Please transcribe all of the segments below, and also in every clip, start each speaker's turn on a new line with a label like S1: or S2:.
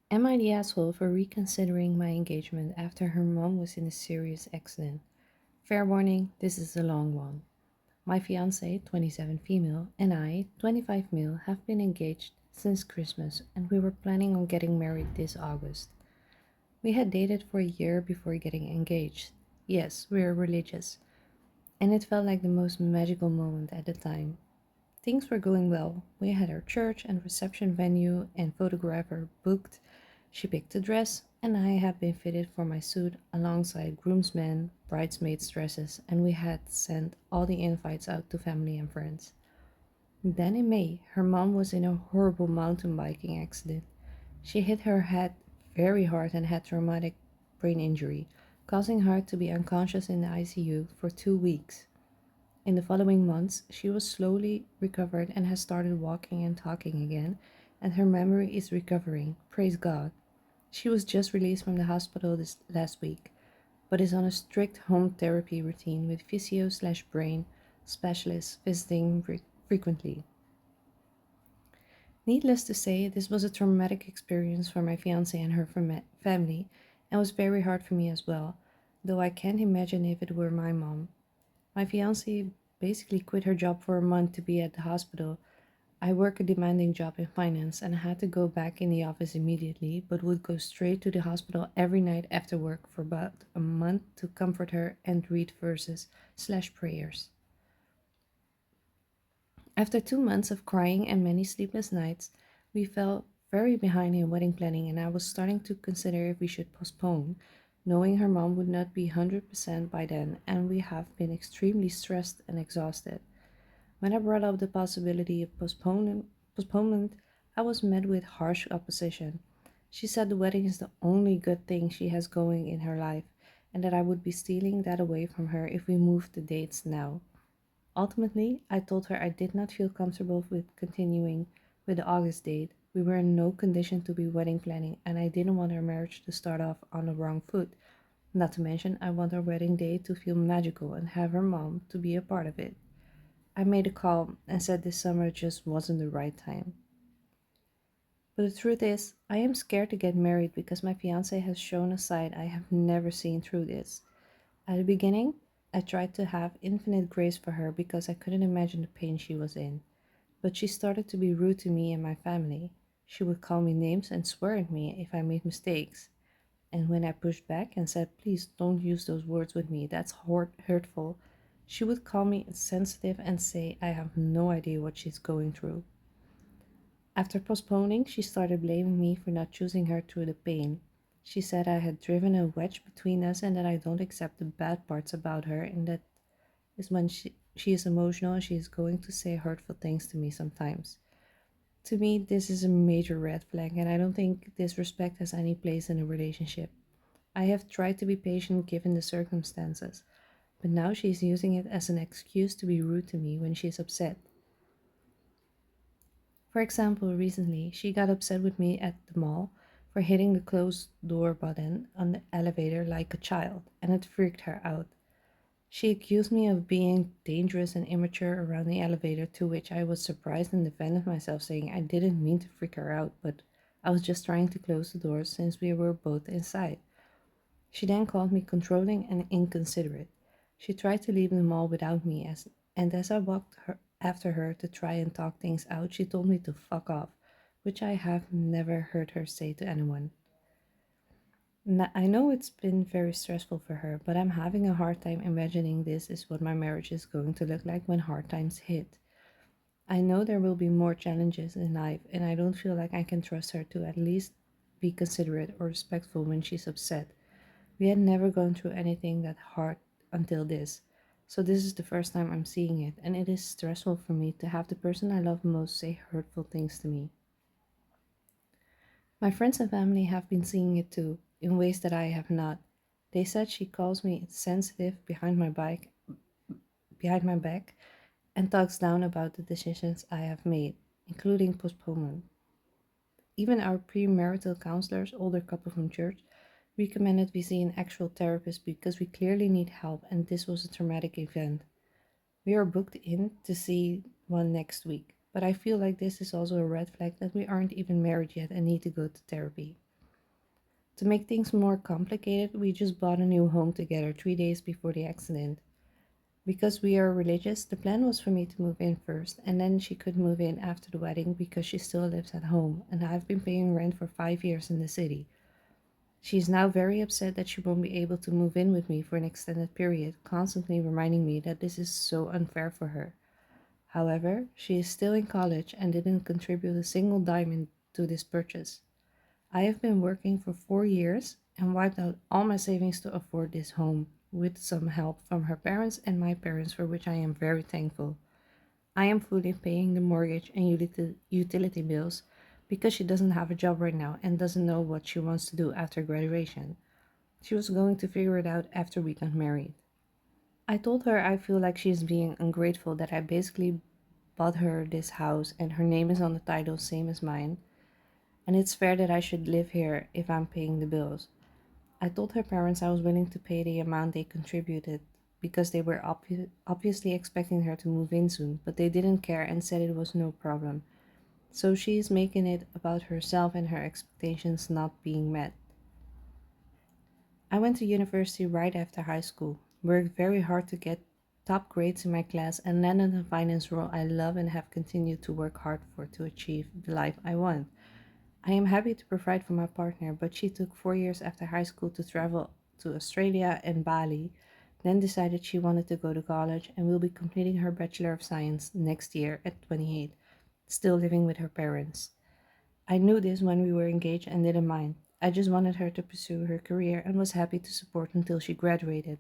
S1: Am I the asshole for reconsidering my engagement after her mom was in a serious accident? Fair warning, this is a long one. My fiance, 27 female, and I, 25 male, have been engaged since Christmas and we were planning on getting married this August. We had dated for a year before getting engaged. Yes, we are religious, and it felt like the most magical moment at the time. Things were going well. We had our church and reception venue and photographer booked. She picked a dress, and I had been fitted for my suit alongside groomsmen, bridesmaids' dresses, and we had sent all the invites out to family and friends. Then in May, her mom was in a horrible mountain biking accident. She hit her head very hard and had traumatic brain injury, causing her to be unconscious in the ICU for 2 weeks. In the following months, she was slowly recovered and has started walking and talking again, and her memory is recovering. Praise God. She was just released from the hospital this last week, but is on a strict home therapy routine with physio/brain specialists visiting frequently. Needless to say, this was a traumatic experience for my fiance and her family, and was very hard for me as well, though I can't imagine if it were my mom. My fiance basically quit her job for a month to be at the hospital. I work a demanding job in finance and I had to go back in the office immediately, but would go straight to the hospital every night after work for about a month to comfort her and read verses/prayers. After 2 months of crying and many sleepless nights, we fell very behind in wedding planning, and I was starting to consider if we should postpone, knowing her mom would not be 100% by then, and we have been extremely stressed and exhausted. When I brought up the possibility of postponement, I was met with harsh opposition. She said the wedding is the only good thing she has going in her life, and that I would be stealing that away from her if we moved the dates now. Ultimately, I told her I did not feel comfortable with continuing with the August date. We were in no condition to be wedding planning, and I didn't want our marriage to start off on the wrong foot. Not to mention, I want our wedding day to feel magical and have her mom to be a part of it. I made a call and said this summer just wasn't the right time. But the truth is, I am scared to get married because my fiance has shown a side I have never seen through this. At the beginning, I tried to have infinite grace for her because I couldn't imagine the pain she was in. But she started to be rude to me and my family. She would call me names and swear at me if I made mistakes. And when I pushed back and said, please don't use those words with me, that's hurtful, she would call me insensitive and say I have no idea what she's going through. After postponing, she started blaming me for not choosing her through the pain. She said I had driven a wedge between us and that I don't accept the bad parts about her, and that is when she is emotional and she is going to say hurtful things to me sometimes. To me, this is a major red flag, and I don't think disrespect has any place in a relationship. I have tried to be patient given the circumstances, but now she is using it as an excuse to be rude to me when she is upset. For example, recently she got upset with me at the mall for hitting the closed door button on the elevator like a child, and it freaked her out. She accused me of being dangerous and immature around the elevator, to which I was surprised and defended myself, saying I didn't mean to freak her out, but I was just trying to close the doors since we were both inside. She then called me controlling and inconsiderate. She tried to leave the mall without me, and as I walked after her to try and talk things out, she told me to fuck off, which I have never heard her say to anyone. I know it's been very stressful for her, but I'm having a hard time imagining this is what my marriage is going to look like when hard times hit. I know there will be more challenges in life, and I don't feel like I can trust her to at least be considerate or respectful when she's upset. We had never gone through anything that hard until this, so this is the first time I'm seeing it, and it is stressful for me to have the person I love most say hurtful things to me. My friends and family have been seeing it too, in ways that I have not. They said she calls me insensitive behind my back, and talks down about the decisions I have made, including postponement. Even our premarital counselors, older couple from church, recommended we see an actual therapist because we clearly need help and this was a traumatic event. We are booked in to see one next week, but I feel like this is also a red flag that we aren't even married yet and need to go to therapy. To make things more complicated, we just bought a new home together 3 days before the accident. Because we are religious, the plan was for me to move in first, and then she could move in after the wedding because she still lives at home, and I've been paying rent for 5 years in the city. She is now very upset that she won't be able to move in with me for an extended period, constantly reminding me that this is so unfair for her. However, she is still in college and didn't contribute a single dime to this purchase. I have been working for 4 years and wiped out all my savings to afford this home, with some help from her parents and my parents, for which I am very thankful. I am fully paying the mortgage and utility bills because she doesn't have a job right now and doesn't know what she wants to do after graduation. She was going to figure it out after we got married. I told her I feel like she's being ungrateful that I basically bought her this house and her name is on the title, same as mine, and it's fair that I should live here if I'm paying the bills. I told her parents I was willing to pay the amount they contributed because they were obviously expecting her to move in soon, but they didn't care and said it was no problem. So she is making it about herself and her expectations not being met. I went to university right after high school, worked very hard to get top grades in my class, and landed a finance role I love and have continued to work hard for to achieve the life I want. I am happy to provide for my partner, but she took 4 years after high school to travel to Australia and Bali, then decided she wanted to go to college and will be completing her Bachelor of Science next year at 28, still living with her parents. I knew this when we were engaged and didn't mind. I just wanted her to pursue her career and was happy to support until she graduated.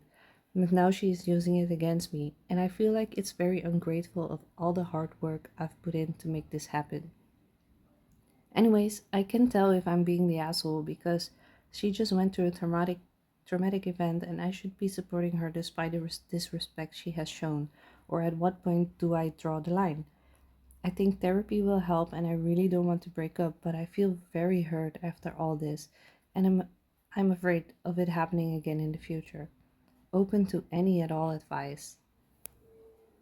S1: But now she is using it against me, and I feel like it's very ungrateful of all the hard work I've put in to make this happen. Anyways, I can tell if I'm being the asshole because she just went through a traumatic event and I should be supporting her despite the disrespect she has shown. Or at what point do I draw the line? I think therapy will help and I really don't want to break up, but I feel very hurt after all this and I'm afraid of it happening again in the future. Open to any at all advice.